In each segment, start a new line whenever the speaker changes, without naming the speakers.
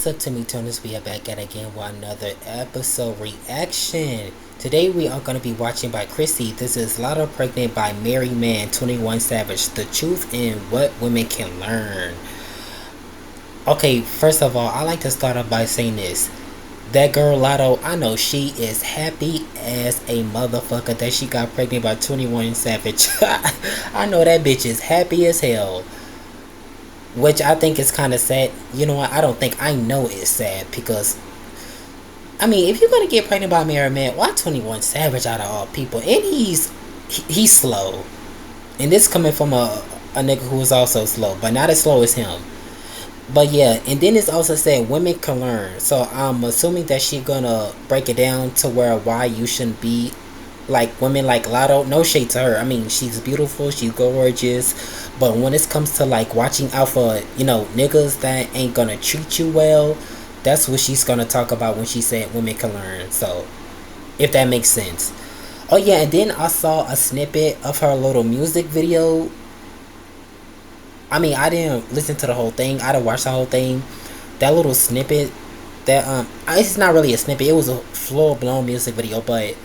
What's up, Timmy Toners? We are back at again with another episode reaction. Today we are going to be watching by Chrissy. This is Lotto Pregnant by Mary Man 21 Savage. The truth in what women can learn. Okay, first of all, I like to start off by saying this. That girl Lotto, I know she is happy as a motherfucker that she got pregnant by 21 Savage. I know that bitch is happy as hell. Which I think is kind of sad. You know what? I know it's sad because, I mean, if you're going to get pregnant by a married man, why 21 Savage out of all people? And he's slow. And this coming from a nigga who is also slow, but not as slow as him. But yeah, and then it's also said women can learn. So I'm assuming that she gonna break it down to why you shouldn't be like women like Lotto. No shade to her. I mean, she's beautiful, she's gorgeous. But when it comes to like watching out for, niggas that ain't gonna treat you well, that's what she's gonna talk about when she said women can learn. So if that makes sense. Oh yeah, and then I saw a snippet of her little music video. I mean, I didn't listen to the whole thing. I didn't watch the whole thing. That little snippet, it's not really a snippet. It was a full blown music video. But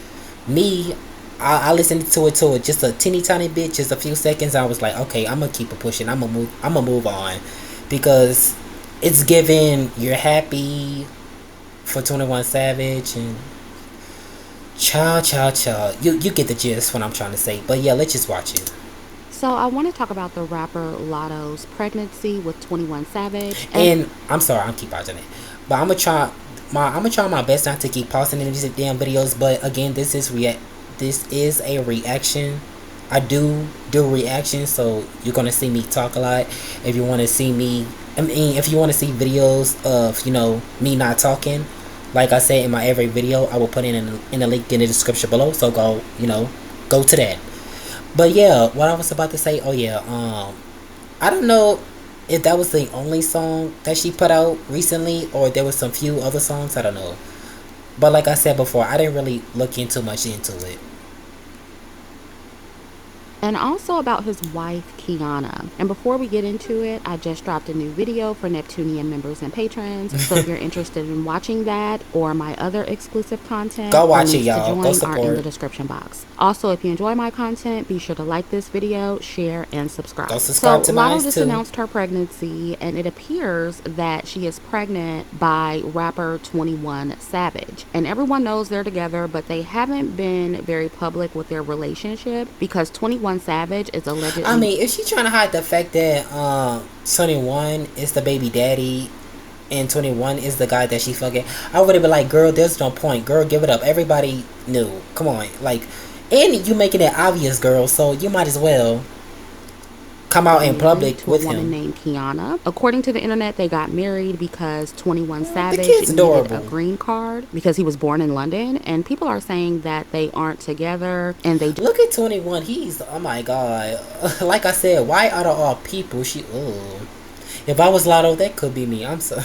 me, I listened to it just a teeny tiny bit, just a few seconds. I was like, okay, I'm gonna keep it pushing. I'm gonna move on, because it's giving you're happy for 21 Savage and child. You get the gist what I'm trying to say. But yeah, let's just watch it.
So I want to talk about the rapper Lotto's pregnancy with 21 Savage.
And I'm sorry, I'm keep pausing it, but I'm gonna try my best not to keep pausing in these damn videos. But again, this is a reaction. I do reactions, so you're gonna see me talk a lot. If you want to see me, if you want to see videos of me not talking, like I said in my every video, I will put in a link in the description below. So go to that. But yeah, what I was about to say, oh yeah, I don't know if that was the only song that she put out recently, or there was some few other songs, I don't know. But like I said before, I didn't really look into much into it.
And also about his wife, Kiana. And before we get into it, I just dropped a new video for Neptunian members and patrons. So if you're interested in watching that or my other exclusive content,
go watch it,
y'all.
Go support.
Are in the description box. Also, if you enjoy my content, be sure to like this video, share, and subscribe.
Go subscribe to mine too.
Lotto just announced her pregnancy, and it appears that she is pregnant by rapper 21 Savage. And everyone knows they're together, but they haven't been very public with their relationship because 21 Savage is allegedly...
I mean, if she's trying to hide the fact that 21 is the baby daddy and 21 is the guy that she fucking, I would have been like, girl, there's no point. Girl, give it up. Everybody knew. Come on. Like, and you making it obvious, girl, so you might as well come out in public with him.
A woman named Kiana. According to the internet, they got married because 21 Savage needed a green card because he was born in London, and people are saying that they aren't together. And they
look at 21. He's, oh my god. Like I said, why out of all people if I was Lotto, that could be me. I'm sorry.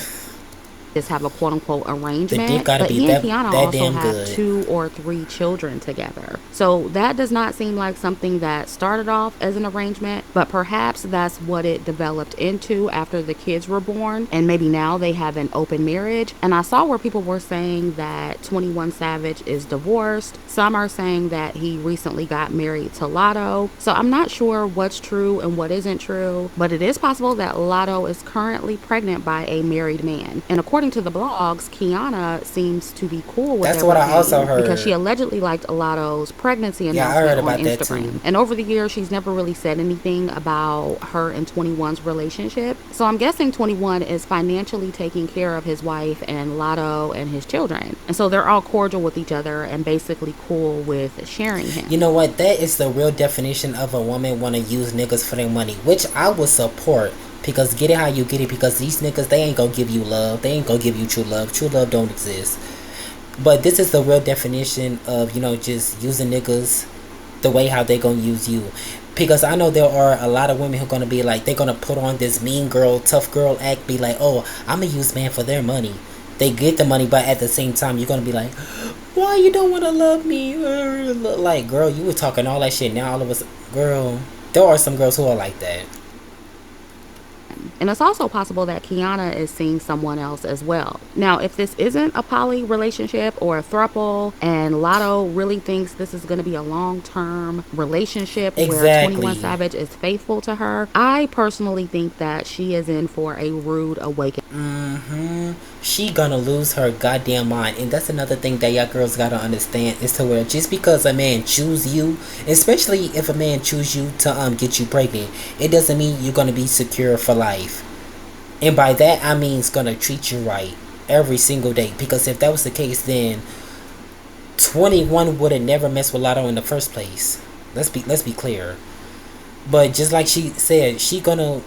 Just have a quote-unquote arrangement,
but
he and Kiana also have
good.
2 or 3 children together. So that does not seem like something that started off as an arrangement, but perhaps that's what it developed into after the kids were born, and maybe now they have an open marriage. And I saw where people were saying that 21 Savage is divorced. Some are saying that he recently got married to Lotto. So I'm not sure what's true and what isn't true, but it is possible that Lotto is currently pregnant by a married man. And according to the blogs, Kiana seems to be cool with
That's what I also heard,
because she allegedly liked Lotto's pregnancy announcement on Instagram. And over the years, she's never really said anything about her and 21's relationship. So I'm guessing 21 is financially taking care of his wife and Lotto and his children. And so they're all cordial with each other and basically cool with sharing him.
You know what? That is the real definition of a woman want to use niggas for their money, which I would support. Because get it how you get it, because these niggas, they ain't gonna give you love. They ain't gonna give you true love. True love don't exist. But this is the real definition of, just using niggas the way how they gonna use you. Because I know there are a lot of women who are gonna be like, they're gonna put on this mean girl, tough girl act, be like, oh, I'm gonna use man for their money. They get the money, but at the same time, you're gonna be like, why you don't wanna love me? Like, girl, you were talking all that shit. Now all of us, girl, there are some girls who are like that.
And it's also possible that Kiana is seeing someone else as well. Now, if this isn't a poly relationship or a throuple, and Lotto really thinks this is going to be a long-term relationship where 21
Exactly.
Savage is faithful to her, I personally think that she is in for a rude awakening.
She gonna lose her goddamn mind, and that's another thing that y'all girls gotta understand is to where just because a man choose you, especially if a man choose you to get you pregnant, it doesn't mean you're gonna be secure for life. And by that I mean it's gonna treat you right every single day. Because if that was the case, then 21 would have never messed with Lotto in the first place. Let's be clear. But just like she said, she gonna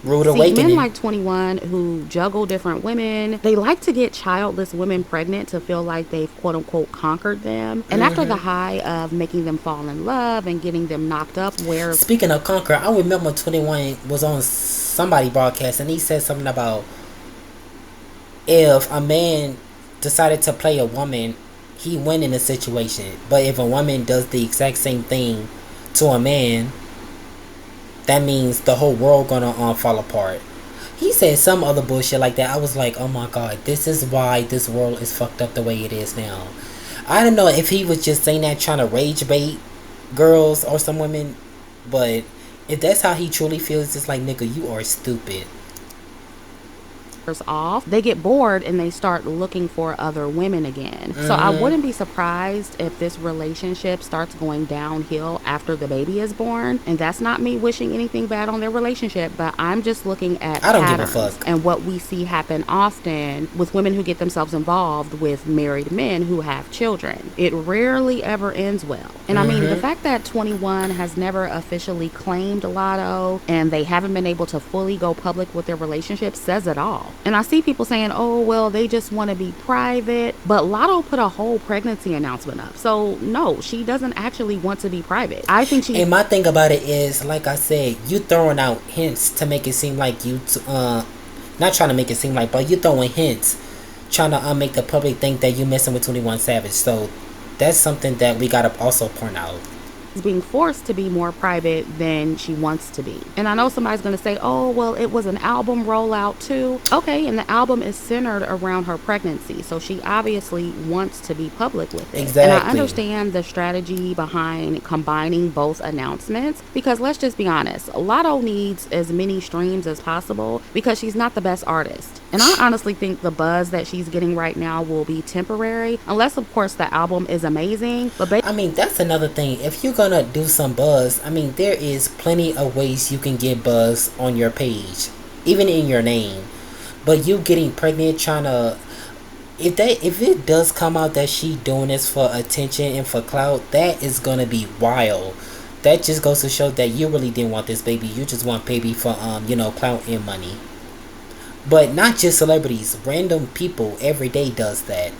rude
See, men
awakening.
like 21 who juggle different women, they like to get childless women pregnant to feel like they've quote unquote conquered them. And after the high of making them fall in love and getting them knocked up, where
Speaking of conquer, I remember 21 was on somebody broadcast and he said something about if a man decided to play a woman, he win in a situation. But if a woman does the exact same thing to a man, that means the whole world gonna fall apart. He said some other bullshit like that. I was like, oh my god, this is why this world is fucked up the way it is now. I don't know if he was just saying that trying to rage bait girls or some women, but if that's how he truly feels, it's like, nigga, you are stupid.
off, they get bored and they start looking for other women again. So I wouldn't be surprised if this relationship starts going downhill after the baby is born. And that's not me wishing anything bad on their relationship, but I'm just looking at
I don't give a
patterns
fuck.
and what we see happen often with women who get themselves involved with married men who have children. It rarely ever ends well. And I mean, the fact that 21 has never officially claimed Lotto and they haven't been able to fully go public with their relationship says it all. And I see people saying, oh, well, they just want to be private. But Lotto put a whole pregnancy announcement up. So, no, she doesn't actually want to be private. I think she.
And my thing about it is, like I said, you throwing out hints to make it seem like not trying to make it seem like, but you throwing hints, trying to make the public think that you messing with 21 Savage. So that's something that we gotta also point out.
Is being forced to be more private than she wants to be. And I know somebody's going to say, oh, well, it was an album rollout too. Okay, and the album is centered around her pregnancy. So she obviously wants to be public with it. And I
Exactly.
understand the strategy behind combining both announcements because let's just be honest, Lotto needs as many streams as possible because she's not the best artist. And I honestly think the buzz that she's getting right now will be temporary, unless, of course, the album is amazing. But
I mean, that's another thing. If you're gonna do some buzz, I mean, there is plenty of ways you can get buzz on your page, even in your name. But you getting pregnant, trying to, if it does come out that she doing this for attention and for clout, that is gonna be wild. That just goes to show that you really didn't want this baby. You just want baby for clout and money. But not just celebrities, random people every day does that,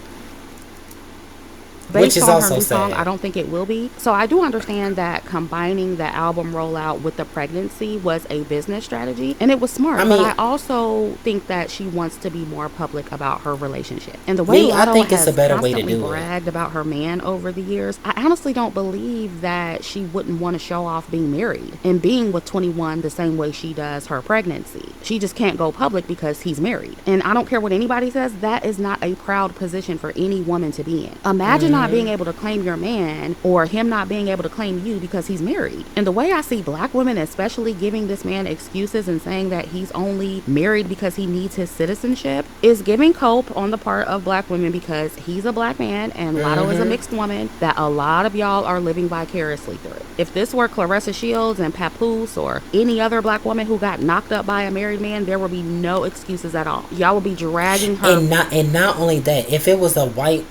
which
based
is
on her
also
new song, I
sad.
don't think it will be. So I do understand that combining the album rollout with the pregnancy was a business strategy and it was
I
smart. But
mean,
I also think that she wants to be more public about her relationship. And the way
I
Lotto
think it's a
has
better way to
constantly
do it.
bragged about her man over the years, I honestly don't believe that she wouldn't want to show off being married and being with 21 the same way she does her pregnancy. She just can't go public because he's married. And I don't care what anybody says, that is not a proud position for any woman to be in. Imagine not being able to claim your man or him not being able to claim you because he's married. And the way I see black women especially giving this man excuses and saying that he's only married because he needs his citizenship is giving cope on the part of black women because he's a black man and Lotto is a mixed woman that a lot of y'all are living vicariously through. If this were Clarissa Shields and Papoose or any other black woman who got knocked up by a married man, there would be no excuses at all. Y'all would be dragging her.
And not only that, if it was a white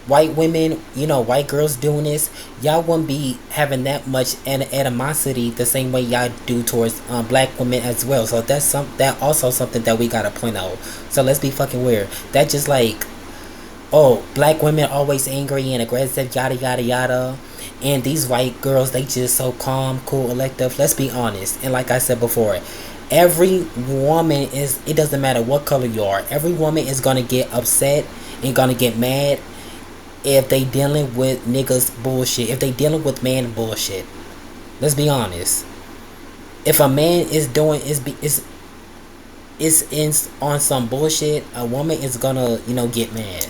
women, white girls doing this, y'all wouldn't be having that much animosity the same way y'all do towards black women as well. So that also something that we gotta point out. So let's be fucking weird. That just like, oh, black women always angry and aggressive, yada yada yada, and these white girls, they just so calm, cool, elective. Let's be honest. And like I said before, every woman is, it doesn't matter what color you are, every woman is gonna get upset and gonna get mad if they dealing with niggas bullshit, if they dealing with man bullshit. Let's be honest. If a man is doing is in on some bullshit, a woman is gonna get mad.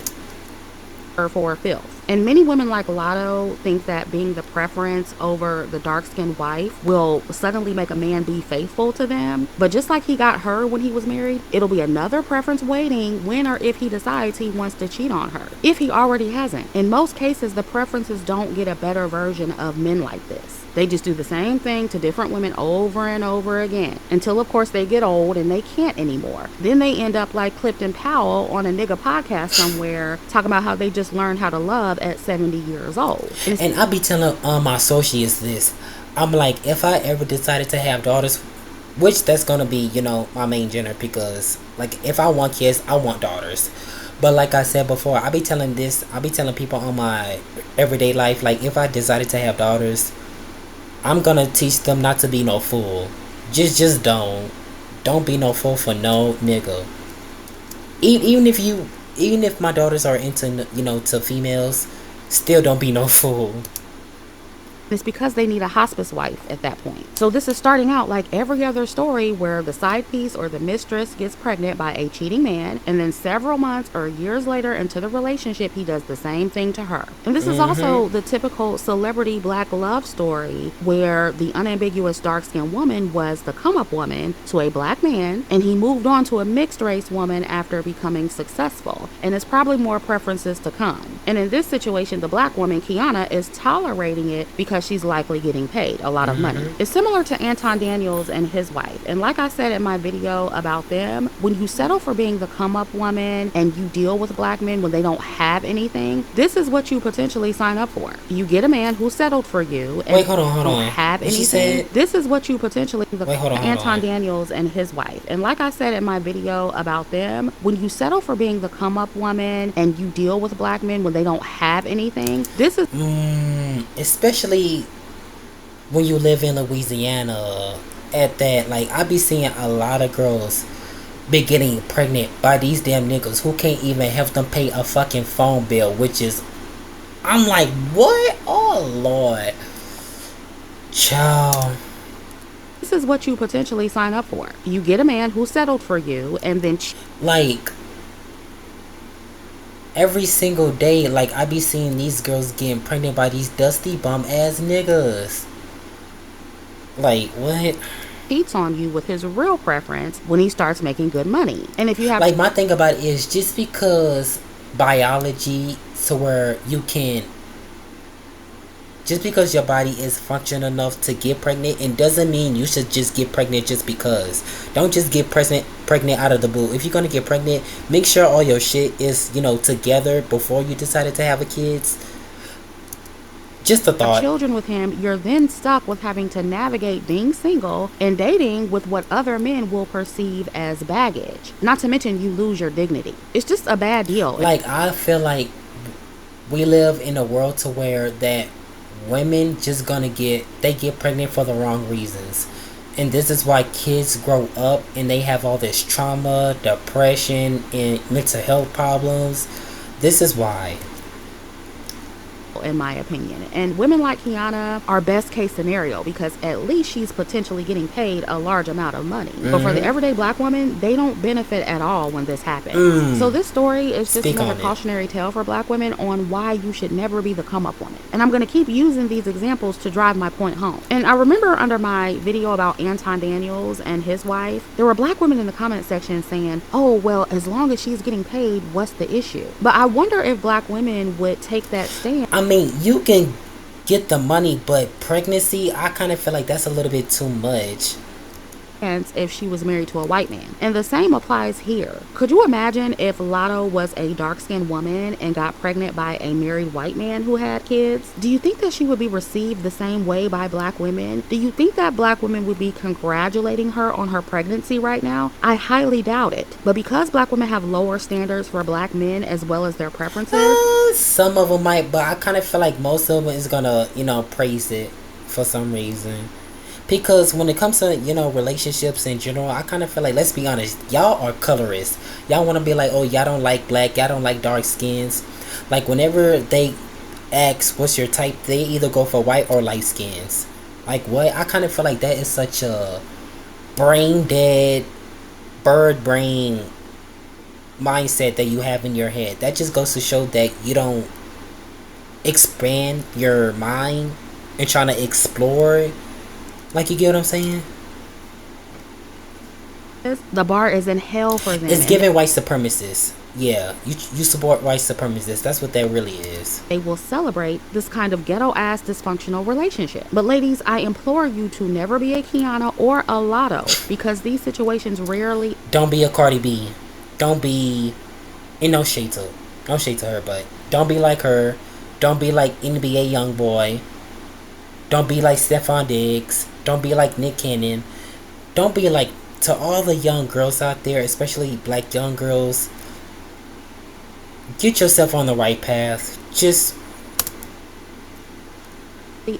Her for filth. And many women like Lotto think that being the preference over the dark skinned wife will suddenly make a man be faithful to them. But just like he got her when he was married, it'll be another preference waiting when or if he decides he wants to cheat on her. If he already hasn't. In most cases, the preferences don't get a better version of men like this. They just do the same thing to different women over and over again until, of course, they get old and they can't anymore. Then they end up like Clifton Powell on a nigga podcast somewhere talking about how they just learned how to love at 70 years old.
And I be telling my associates this. I'm like, if I ever decided to have daughters, which that's gonna be, my main gender, because like if I want kids, I want daughters. But like I said before, I be telling people on my everyday life, like if I decided to have daughters, I'm gonna teach them not to be no fool. Just don't be no fool for no nigga. Even if my daughters are into to females, still don't be no fool.
It's because they need a hospice wife at that point. So this is starting out like every other story where the side piece or the mistress gets pregnant by a cheating man, and then several months or years later into the relationship, he does the same thing to her. And this is also the typical celebrity black love story where the unambiguous dark-skinned woman was the come-up woman to a black man, and he moved on to a mixed-race woman after becoming successful. And it's probably more preferences to come. And in this situation, the black woman, Kiana, is tolerating it because she's likely getting paid a lot of money. It's similar to Anton Daniels and his wife. And like I said in my video about them, when you settle for being the come-up woman and you deal with black men when they don't have anything, this is what you potentially sign up for. You get a man who settled for you and don't have anything. This is what you potentially Anton Daniels and his wife. And like I said in my video about them, when you settle for being the come-up woman and you deal with black men when they don't have anything, this is
especially when you live in Louisiana at that. Like I be seeing a lot of girls be getting pregnant by these damn niggas who can't even help them pay a fucking phone bill, which is, I'm like, what? Oh Lord, child.
This is what you potentially sign up for. You get a man who settled for you and then
like every single day, like I be seeing these girls getting pregnant by these dusty bum ass niggas. Like what?
Cheats on you with his real preference when he starts making good money. And if you have
like, my thing about it is, just because biology to where you can, just because your body is functional enough to get pregnant, it doesn't mean you should just get pregnant just because. Don't just get pregnant out of the blue. If you're gonna get pregnant, make sure all your shit is together before you decided to have a kids. Just a thought.
Children with him, you're then stuck with having to navigate being single and dating with what other men will perceive as baggage. Not to mention you lose your dignity. It's just a bad deal.
Like I feel like we live in a world to where that women just gonna get pregnant for the wrong reasons. And this is why kids grow up and they have all this trauma, depression, and mental health problems. This is why.
In my opinion. And women like Kiana are best case scenario because at least she's potentially getting paid a large amount of money. But for the everyday black woman, they don't benefit at all when this happens. So this story is just another cautionary tale for black women on why you should never be the come-up woman. And I'm going to keep using these examples to drive my point home. And I remember under my video about Anton Daniels and his wife, there were black women in the comment section saying, oh, well, as long as she's getting paid, what's the issue? But I wonder if black women would take that stand.
I mean, you can get the money, but pregnancy, I kind of feel like that's a little bit too much.
If she was married to a white man. And the same applies here. Could you imagine if Lotto was a dark-skinned woman and got pregnant by a married white man who had kids? Do you think that she would be received the same way by black women? Do you think that black women would be congratulating her on her pregnancy right now? I highly doubt it. But because black women have lower standards for black men as well as their preferences,
some of them might, but I kind of feel like most of them is gonna praise it for some reason. Because when it comes to, relationships in general, I kind of feel like, let's be honest, y'all are colorists. Y'all want to be like, oh, y'all don't like black, y'all don't like dark skins. Like, whenever they ask what's your type, they either go for white or light skins. Like what? I kind of feel like that is such a brain dead, bird brain mindset that you have in your head. That just goes to show that you don't expand your mind and trying to explore. Like, you get what I'm saying?
The bar is in hell for them,
It's
and
giving white supremacists. Yeah, you support white supremacists. That's what that really is.
they will celebrate this kind of ghetto ass dysfunctional relationship. But ladies, I implore you to never be a Kiana or a Lotto, because these situations rarely.
Don't be a Cardi B. Don't be, and no shade to her, but don't be like her. Don't be like NBA young boy. Don't be like Stephon Diggs. Don't be like Nick Cannon. Don't be like, to all the young girls out there, especially black young girls, get yourself on the right path. Just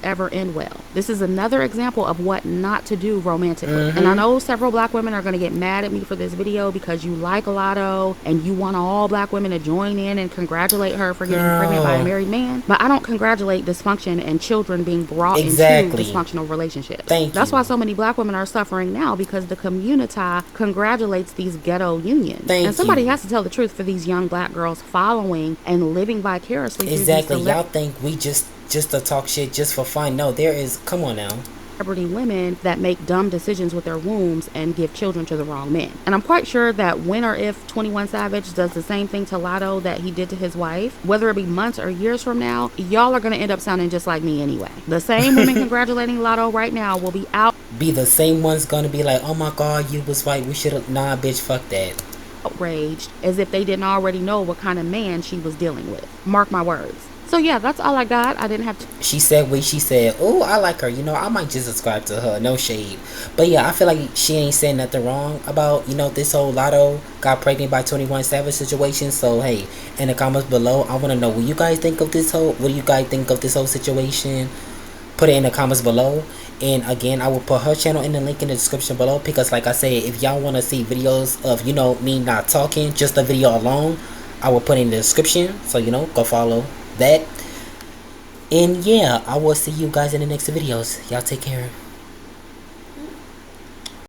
Ever end well. This is another example of what not to do romantically. And I know several black women are going to get mad at me for this video because you like Lotto and you want all black women to join in and congratulate her for getting pregnant by a married man. But I don't congratulate dysfunction and children being brought into dysfunctional relationships. That's why so many black women are suffering now, because the community congratulates these ghetto unions. And somebody has to tell the truth for these young black girls following and living vicariously through these
y'all think we just to talk shit just for fun. No, there is, come on now,
celebrity women that make dumb decisions with their wombs and give children to the wrong men. And I'm quite sure that when or if 21 Savage does the same thing to Lotto that he did to his wife, whether it be months or years from now, y'all are going to end up sounding just like me anyway. The same women congratulating Lotto right now will be
the same ones going to be like, oh my god, you was right, we should have, nah bitch, fuck that.
Outraged as if they didn't already know what kind of man she was dealing with. Mark my words. So yeah, that's all I got. I didn't have to.
She said what she said. Oh, I like her. You know, I might just subscribe to her. No shade. But yeah, I feel like she ain't saying nothing wrong about, you know, this whole Lotto got pregnant by 21 Savage situation. So hey, in the comments below, I want to know what you guys think of this whole. What do you guys think of this whole situation? Put it in the comments below. And again, I will put her channel in the link in the description below, because like I said, if y'all want to see videos of, you know, me not talking, just the video alone, I will put it in the description. So, you know, go follow that. And yeah, I will see you guys in the next videos. Y'all take care.